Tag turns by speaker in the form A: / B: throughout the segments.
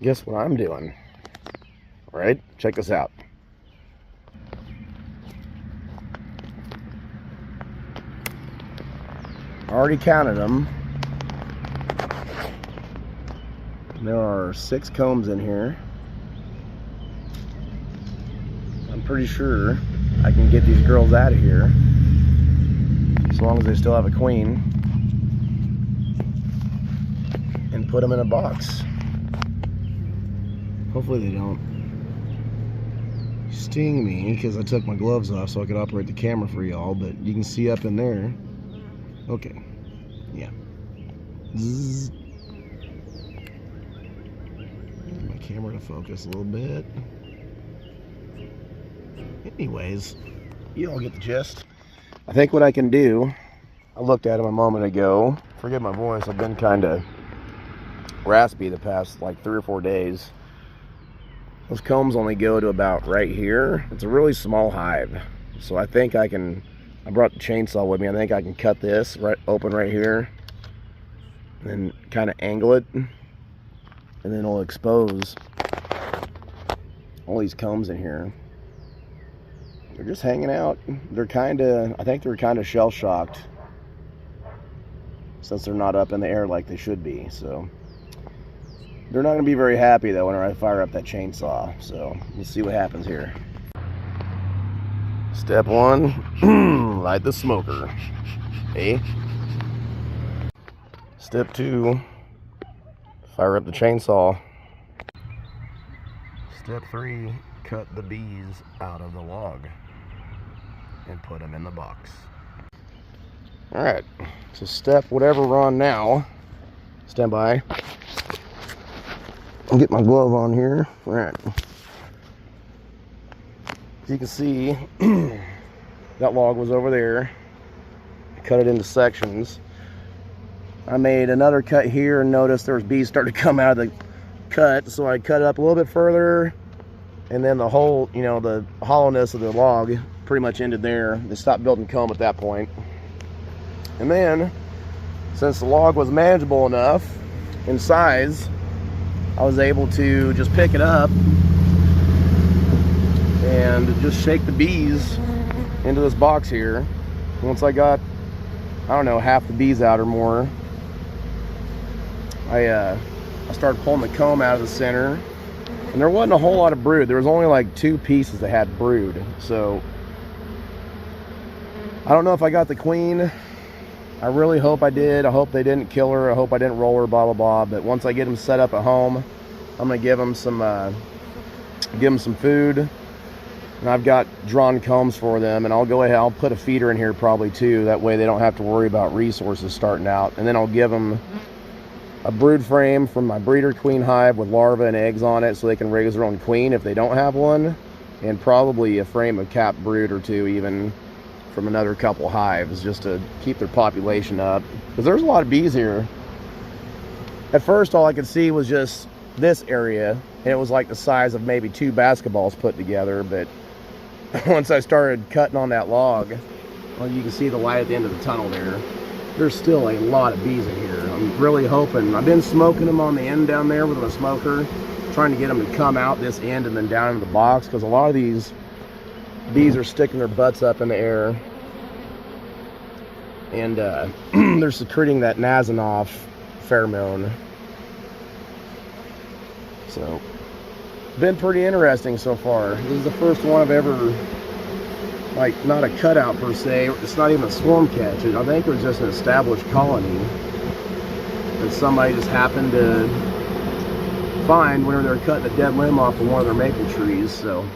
A: guess what I'm doing? All right, check this out. I already counted them. There are 6 combs in here. I'm pretty sure I can get these girls out of here as long as they still have a queen and put them in a box. Hopefully they don't sting me because I took my gloves off so I could operate the camera for y'all, but you can see up in there. Okay, yeah. Zzz. Get my camera to focus a little bit. Anyways, you all get the gist. I think what I can do, I looked at them a moment ago. Forgive my voice, I've been kind of raspy the past like 3 or 4 days. Those combs only go to about right here. It's a really small hive. So I think I can, I brought the chainsaw with me. I think I can cut this right open right here and then kind of angle it, and then it'll expose all these combs in here. They're just hanging out. They're kind of, I think they're kind of shell-shocked since they're not up in the air like they should be. So they're not going to be very happy though when I fire up that chainsaw. So we'll see what happens here. Step 1, light the smoker. Okay. Step 2, fire up the chainsaw. Step 3, cut the bees out of the log and put them in the box. Alright, so step whatever we're on now. Stand by. I'll get my glove on here. Alright. As you can see, that log was over there. I cut it into sections. I made another cut here and noticed there was bees starting to come out of the cut, so I cut it up a little bit further, and then the whole, you know, the hollowness of the log pretty much ended there. They stopped building comb at that point. And then, since the log was manageable enough in size, I was able to just pick it up and just shake the bees into this box here. Once I got, I don't know, half the bees out or more, I started pulling the comb out of the center, and there wasn't a whole lot of brood. There was only like 2 pieces that had brood. So I don't know if I got the queen. I really hope I did. I hope they didn't kill her. I hope I didn't roll her, blah, blah, blah. But once I get them set up at home, I'm going to give them some food. And I've got drawn combs for them. And I'll go ahead, I'll put a feeder in here probably too. That way they don't have to worry about resources starting out. And then I'll give them a brood frame from my breeder queen hive with larvae and eggs on it so they can raise their own queen if they don't have one. And probably a frame of capped brood or 2 even from another couple hives just to keep their population up, because there's a lot of bees here. At first all I could see was just this area, and it was like the size of maybe 2 basketballs put together. But once I started cutting on that log, well, you can see the light at the end of the tunnel there. There's still a lot of bees in here. I'm really hoping, I've been smoking them on the end down there with a smoker, trying to get them to come out this end and then down into the box, because a lot of these bees are sticking their butts up in the air, and they're secreting that Nasanov pheromone. So been pretty interesting so far. This is the first one I've ever, like, not a cutout per se, it's not even a swarm catch. I think it was just an established colony that somebody just happened to find whenever they're cutting a dead limb off of one of their maple trees. So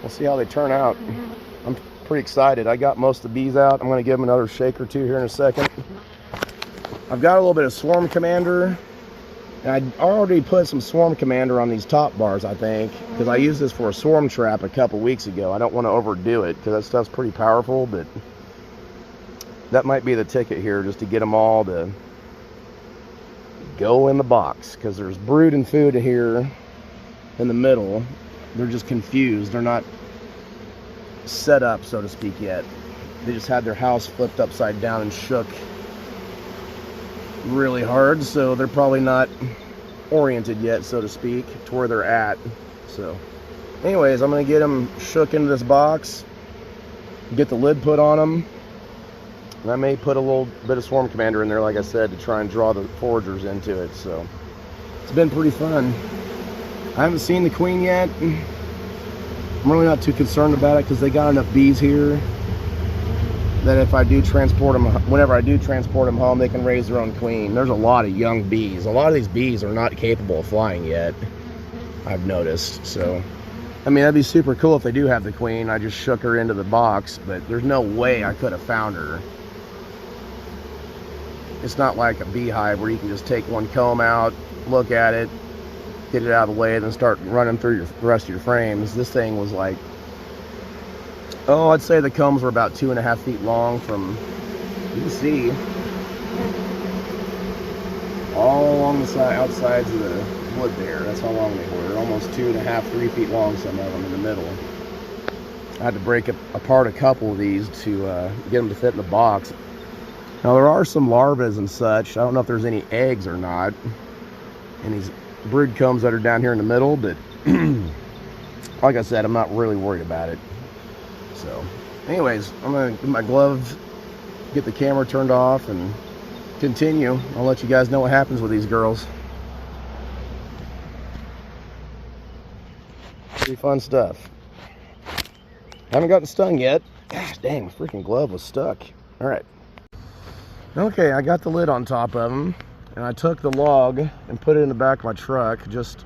A: we'll see how they turn out. I'm pretty excited. I got most of the bees out. I'm going to give them another shake or 2 here in a second. I've got a little bit of Swarm Commander, and I already put some Swarm Commander on these top bars, I think, because I used this for a swarm trap a couple weeks ago. I don't want to overdo it because that stuff's pretty powerful, but that might be the ticket here, just to get them all to go in the box, because there's brood and food here in the middle. They're just confused. They're not set up, so to speak, yet. They just had their house flipped upside down and shook really hard, so they're probably not oriented yet, so to speak, to where they're at. So anyways, I'm gonna get them shook into this box, get the lid put on them, and I may put a little bit of Swarm Commander in there, like I said, to try and draw the foragers into it. So it's been pretty fun. I haven't seen the queen yet. I'm really not too concerned about it because they got enough bees here that if I do transport them, whenever I do transport them home, they can raise their own queen. There's a lot of young bees. A lot of these bees are not capable of flying yet, I've noticed. So, I mean, that'd be super cool if they do have the queen. I just shook her into the box, but there's no way I could have found her. It's not like a beehive where you can just take one comb out, look at it, get it out of the way, and then start running through the rest of your frames. This thing was like, oh, I'd say the combs were about 2.5 feet long from, you can see, all along the outsides of the wood there. That's how long they were. Almost 2.5, 3 feet long, some of them in the middle. I had to break apart a couple of these to get them to fit in the box. Now, there are some larvae and such. I don't know if there's any eggs or not in these brood combs that are down here in the middle, but like I said, I'm not really worried about it. So anyways, I'm gonna get my gloves, get the camera turned off, and continue. I'll let you guys know what happens with these girls. Pretty fun stuff. Haven't gotten stung yet. Gosh dang, my freaking glove was stuck. All right. Okay, I got the lid on top of them, and I took the log and put it in the back of my truck just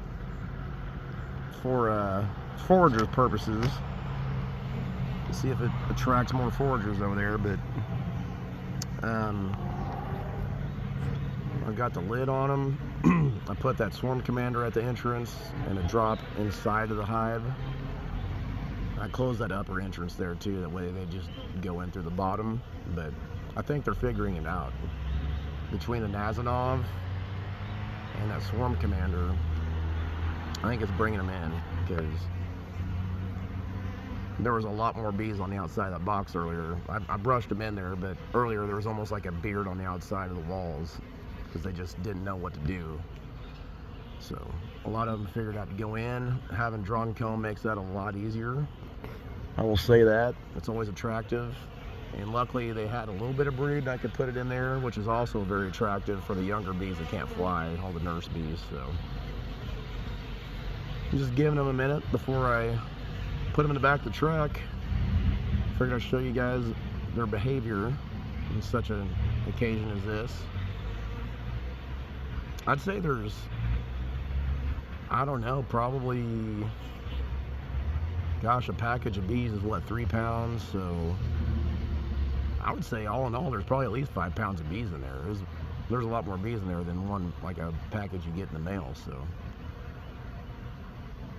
A: for foragers purposes. To see if it attracts more foragers over there, but I got the lid on them. I put that Swarm Commander at the entrance and a drop inside of the hive. I closed that upper entrance there too, that way they just go in through the bottom, but I think they're figuring it out. Between the Nazanov and that Swarm Commander, I think it's bringing them in, because there was a lot more bees on the outside of that box earlier. I brushed them in there, but earlier there was almost like a beard on the outside of the walls because they just didn't know what to do. So a lot of them figured out to go in. Having drawn comb makes that a lot easier. I will say that. It's always attractive. And luckily they had a little bit of brood and I could put it in there, which is also very attractive for the younger bees that can't fly, all the nurse bees. So I'm just giving them a minute before I put them in the back of the truck. Figured I'd show you guys their behavior in such an occasion as this. I'd say there's, I don't know, probably, gosh, a package of bees is what, 3 pounds? So I would say all in all, there's probably at least 5 pounds of bees in there. There's a lot more bees in there than one, like a package you get in the mail. So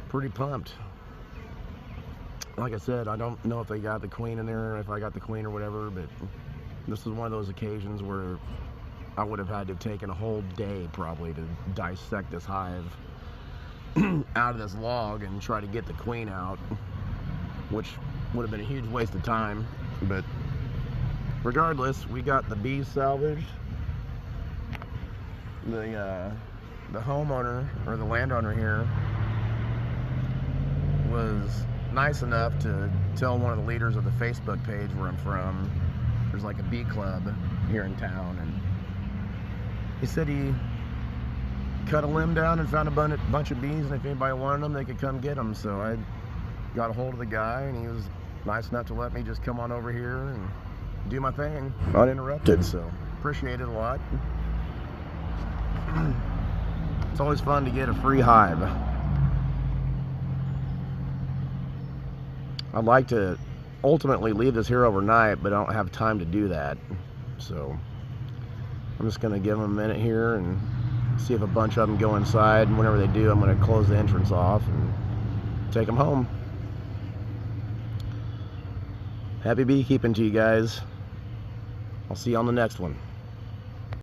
A: pretty pumped. Like I said, I don't know if they got the queen in there, if I got the queen or whatever, but this is one of those occasions where I would have had to have taken a whole day probably to dissect this hive out of this log and try to get the queen out, which would have been a huge waste of time. But regardless, we got the bees salvaged. The homeowner, or the landowner here, was nice enough to tell one of the leaders of the Facebook page where I'm from, there's like a bee club here in town, and he said he cut a limb down and found a bunch of bees, and if anybody wanted them, they could come get them. So I got a hold of the guy, and he was nice enough to let me just come on over here and do my thing uninterrupted. So appreciate it a lot. It's always fun to get a free hive. I'd like to ultimately leave this here overnight, but I don't have time to do that. So I'm just going to give them a minute here and see if a bunch of them go inside. And whenever they do, I'm going to close the entrance off and take them home. Happy beekeeping to you guys. I'll see you on the next one.